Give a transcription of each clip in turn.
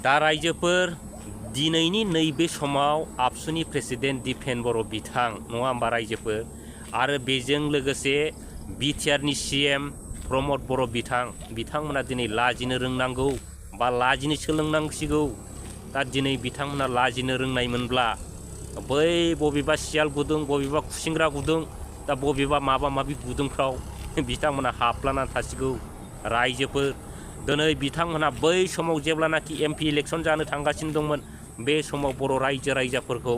दा रायजोफोर दिनैनि नैबे समाव आबसुनि प्रेसिडेन्ट दिपेन बर' बिथां नङा होमबा रायजोफोर आरो बेजों लोगोसे बिटिआरनि सिएम प्रमद बर' बिथांमोना दिनै लाजिनो रोंनांगौ बा लाजिनो सोलोंनांसिगौ। दा दिनै बिथांमोना लाजिनो रोंनायमोनब्ला बै बबेबा सियाल गुदुं बबेबा खुसिंग्रा गुदुं दा बबेबा माबा माबि गुदुंफ्राव बिथांमोना हाबलानानै थासिगौ। रायजोफोर दिनै बिथांमोना बै समाव जेब्लानाखि एमपि इलेक्सन जानो थांगासिनो दंमोन बे समाव बर' रायजो राजाफोरखौ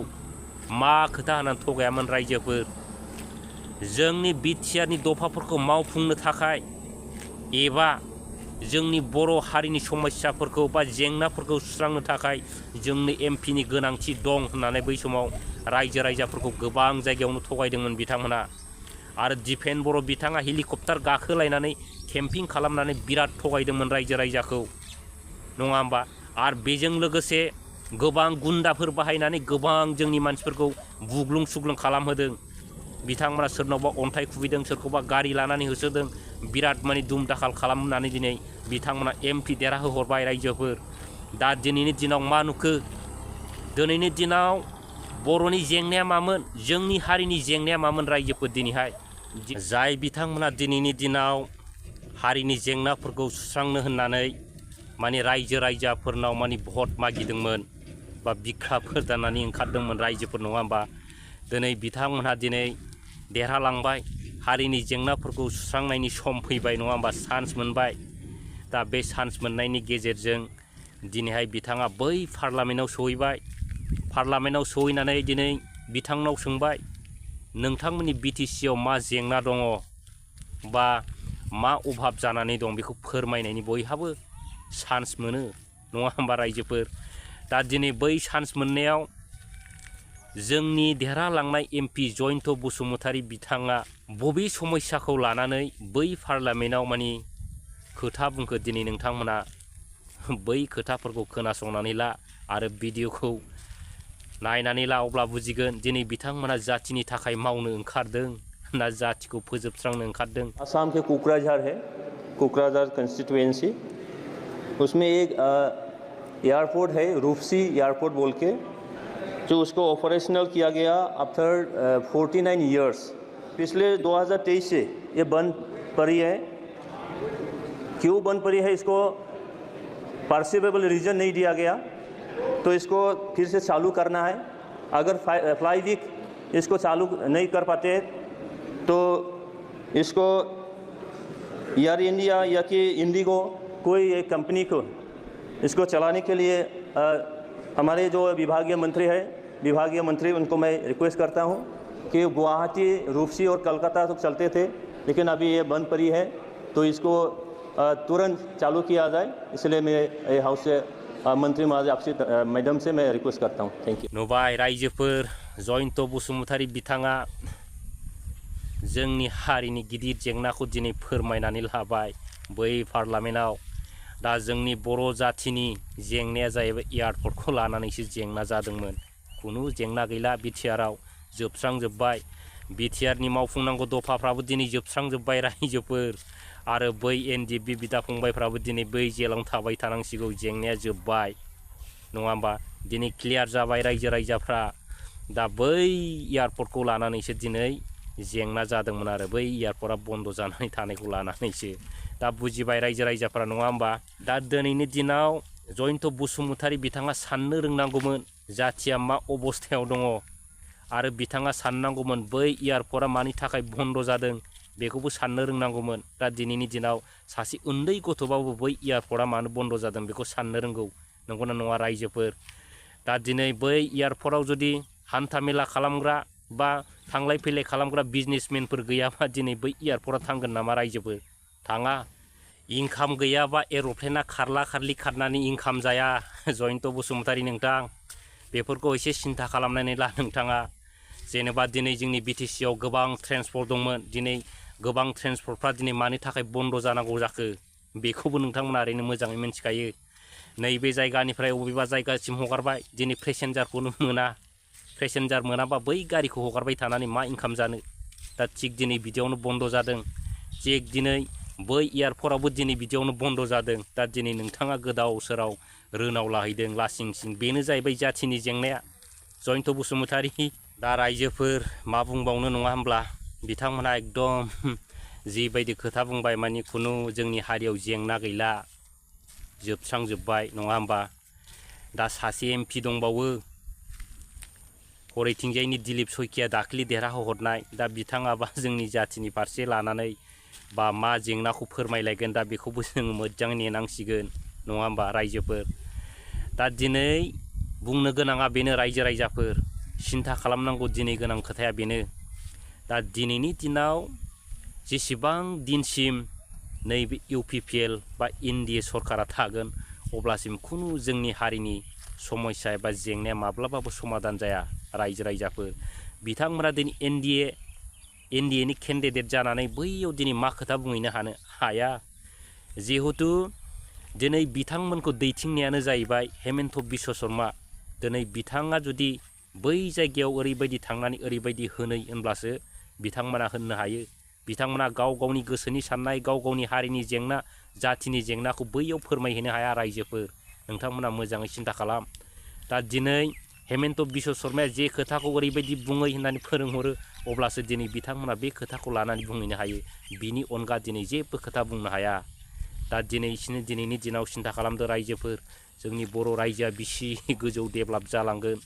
मा खोथा होनानै थगायामोन रायजोफोर। जोंनि बिटिआरनि दफाफोरखौ मावफुंनो थाखाय एबा जोंनि बर' हारिनि समस्याफोरखौ बा जेंनाफोरखौ सुस्रांनो थाखाय जोंनो एमपिनि गोनांथि दं होननानै बै समाव रायजो राजाफोरखौ गोबां जायगायावनो थगायदोंमोन बिथांमोना। आरो दिपेन बर' बिथाङा हेलिकप्टार गाखोलायनानै केम्पिं खालामनानै बिराद थगायदोंमोन रायजो राजाखौ नङा होमबा। आरो बेजों लोगोसे गोबां गुन्दाफोर बाहायनानै गोबां जोंनि मानसिफोरखौ बुग्लुं सुग्लुं खालामहोदों। बिथांमोना सोरनावबा अन्थाइ खुबैदों सोरखौबा गारि लानानै होसोदों बिराद माने दुम दाखाल खालामनानै दिनै बिथांमोना एमपि देरहाहोहरबाय रायजोफोर। दा दिनैनि दिनाव मा नुखो दिनैनि दिनाव बर'नि जेंनाया मामोन जोंनि हारिनि जेंनाया मामोन रायजोफोर दिनैहाय जाय बिथांमोना दिनैनि दिनाव हारिनि जेंनाफोरखौ सुस्रांनो होननानै माने रायजो राजाफोरनाव माने भट मागिदोंमोन बा बिखाफोर दाननानै ओंखारदोंमोन रायजोफोर नङा होमबा। दिनै बिथांमोनहा दिनै देरहालांबाय हारिनि जेंनाफोरखौ सुस्रांनायनि सम फैबाय नङा होमबा चान्स मोनबाय। दा बे चान्स मोननायनि गेजेरजों दिनैहाय बिथाङा बै पार्लामेन्टआव सहैबाय। पार्लामेन्टआव सहैनानै दिनै बिथांनाव सोंबाय नोंथांमोननि बिटिसिआव मा जेंना दङ बा मा अभाब जानानै दं बेखौ फोरमायनायनि बयहाबो चान्स मोनो नङा होमबा रायजोफोर। दा दिनै बै चान्स मोननायाव जोंनि देरहालांनाय एमपि जयन्त बसुमतारी बिथाङा बबे समस्याखौ लानानै बै पार्लामेन्टआव माने खोथा बुंखो दिनै नोंथांमोना बै खोथाफोरखौ खोनासंनानै ला आरो भिडिअखौ नायनानै ला अब्ला बुजिगोन दिनै बिथांमोना जातिनि थाखाय मावनो ओंखारदों ना जातिखौ फोजोबस्रांनो ओंखारदों। आसाम के कोकराझार है, कोकराझार कंस्टिट्यूएंसी, उसमें एक एयरपोर्ट है रूपसी एयरपोर्ट बोल के जो उसको ऑपरेशनल किया गया आफ्टर 49 ईयर्स। पिछले 2023 से ये बंद पड़ी है। क्यों बंद पड़ी है इसको परसिवेबल रीज़न नहीं दिया गया तो इसको फिर से चालू करना है। अगर फ्लाई वीक इसको चालू नहीं कर पाते तो इसको एयर इंडिया या कि इंडिगो कोई एक कंपनी को इसको चलाने के लिए हमारे जो विभागीय मंत्री उनको मैं रिक्वेस्ट करता हूं कि गुवाहाटी रूपसी और कलकत्ता तक चलते थे लेकिन अभी ये बंद पड़ी है तो इसको तुरंत चालू किया जाए। इसलिए मैं हाउस से मंत्री महोदय आपसे मैडम से मैं रिक्वेस्ट करता हूं। Thank you. नुबाय रायजोफोर जयन्त बसुमतारी बिथाङा जोंनि हारिनि गिदिर जेंनाखौ दिनै फोरमायनानै लाबाय बै पार्लामेन्टआव। दा जोंनि बर' जातिनि जेंनाया जाहैबाय एयारपर्टखौ लानानैसो जेंना जादोंमोन। खुनु जेंना गैला बिटिआरआव जोबस्रांजोब्बाय। बिटिआरनि मावफुंनांगौ दफाफ्राबो दिनै जोबस्रांजोब्बाय रायजोफोर आरो बै एनडिएफबि बिदा फंबायफ्राबो दिनै बै जेलावनो थाबाय थानांसिगौ जेंनाया जोब्बाय नङा होमबा। दिनै क्लियार जाबाय रायजो राजाफ्रा। दा बै एयारपर्टखौ लानानैसो दिनै जेंना जादोंमोन आरो बै एयारपर्टआ बन्द जानानै थानायखौ लानानैसो। दा बुजिबाय रायजो राजाफ्रा नङा होमबा। दा दिनैनि दिनाव जयन्त बसुमतारी बिथाङा साननो रोंनांगौमोन जातिया मा अबस्थायाव दङ आरो बिथाङा साननांगौमोन बै एयारपर्टआ मानि थाखाय बन्द जादों बेखौबो साननो रोंनांगौमोन। दा दिनैनि दिनाव सासे उन्दै गथ'बाबो बै एयारपर्टआ मानो बन्द जादों बेखौ साननो रोंगौ नंगौना नङा रायजोफोर। दा दिनै बै एयारपर्टआव जुदि हान्था मेला खालामग्रा बा थांलाय फैलाय खालामग्रा बिजनेसमेनफोर गैयाबा दिनै बै एयारपर्टआ थांगोन नामा रायजोफोर थाङा। इनकाम गैयाबा एर'प्लेना खारला खारलि खारनानै इनकाम जाया जयन्त बसुमतारी नोंथां बेफोरखौ एसे सिन्था खालामनानै ला नोंथाङा। जेनेबा दिनै जोंनि बिटिसिआव गोबां ट्रेन्सपर्ट दंमोन दिनै गोबां ट्रेन्सपर्टफ्रा दिनै मानि थाखाय बन्द जानांगौ जाखो बेखौबो नोंथांमोना ओरैनो मोजाङै मिन्थिखायो। नैबे जायगानिफ्राय बबेबा जायगासिम हगारबाय दिनै पेसेन्जारखौनो मोना। पेसेन्जार मोनाबा बै गारिखौ हगारबाय थानानै मा इनकाम जानो। दा थिग दिनै बिदियावनो बन्द जादों। थिग दिनै बै एयारपर्टआवबो दिनै बिदियावनो बन्द जादों। दा दिनै नोंथाङा गोदाव सोराव रोनाव लाहैदों लासिं सिं। बेनो जाहैबाय जाथिनि जेंनाया। जयन्त बसुमतारी दा रायजोफोर मा बुंबावनो नङा होमब्ला, बिथांमोनहा एकदम जिबायदि खोथा बुंबाय माने खुनु जोंनि हारियाव जेंना गैला, जोबस्रांजोब्बाय नङा होमबा। दा सासे MP दंबावो हरैथिंजायनि दिलीप सयकिया दाख्लि देरहाहरनाय। दा बिथाङाबा जोंनि जाथिनि फारसे लानानै बा मा जेंनाखौ फोरमायलायगोन, दा बेखौबो जों मोजां नेनांसिगोन नङा होमबा रायजोफोर। दा दिनै बुंनो गोनाङा बेनो रायजो राजाफोर, सिन्था खालामनांगौ दिनै गोनां खोथाया बेनो। दा दिनैनि दिनाव जेसेबां दिनसिम नैबे UPPL बा NDA सरकारा थागोन अब्लासिम खुनु जोंनि हारिनि समस्या एबा जेंनाया माब्लाबाबो समाधान जाया रायजो राजाफोर। बिथांमोना दिनै NDA नि केन्डिडेट जानानै बैयाव दिनै मा खोथा बुंहैनो हाया। जिहेथु दिनै बिथांमोनखौ दैथिंनायानो जाहैबाय हेमन्त बिश्व शर्मा। दिनै बिथाङा जुदि बै जायगायाव ओरैबायदि थांनानै ओरैबायदि होनै होनब्लासो बिथांमोना होननो हायो। बिथांमोना गाव गावनि गोसोनि साननाय, गाव गावनि हारिनि जेंना, जाथिनि जेंनाखौ बैयाव फोरमायहैनो हाया रायजोफोर। नोंथांमोना मोजाङै सिन्था खालाम। दा दिनै हेमन्त बिश्व शर्माया जे खोथाखौ ओरैबायदि बुङै होननानै फोरोंहरो अब्लासो दिनै बिथांमोना बे खोथाखौ लानानै बुंहैनो हायो। बिनि अनगा दिनै जेबो खोथा बुंनो हाया। दा दिनैनि दिनाव सिन्था खालामदो रायजोफोर, जोंनि बर' रायजोआ बिसि गोजौ डेभेलप जालांगोन।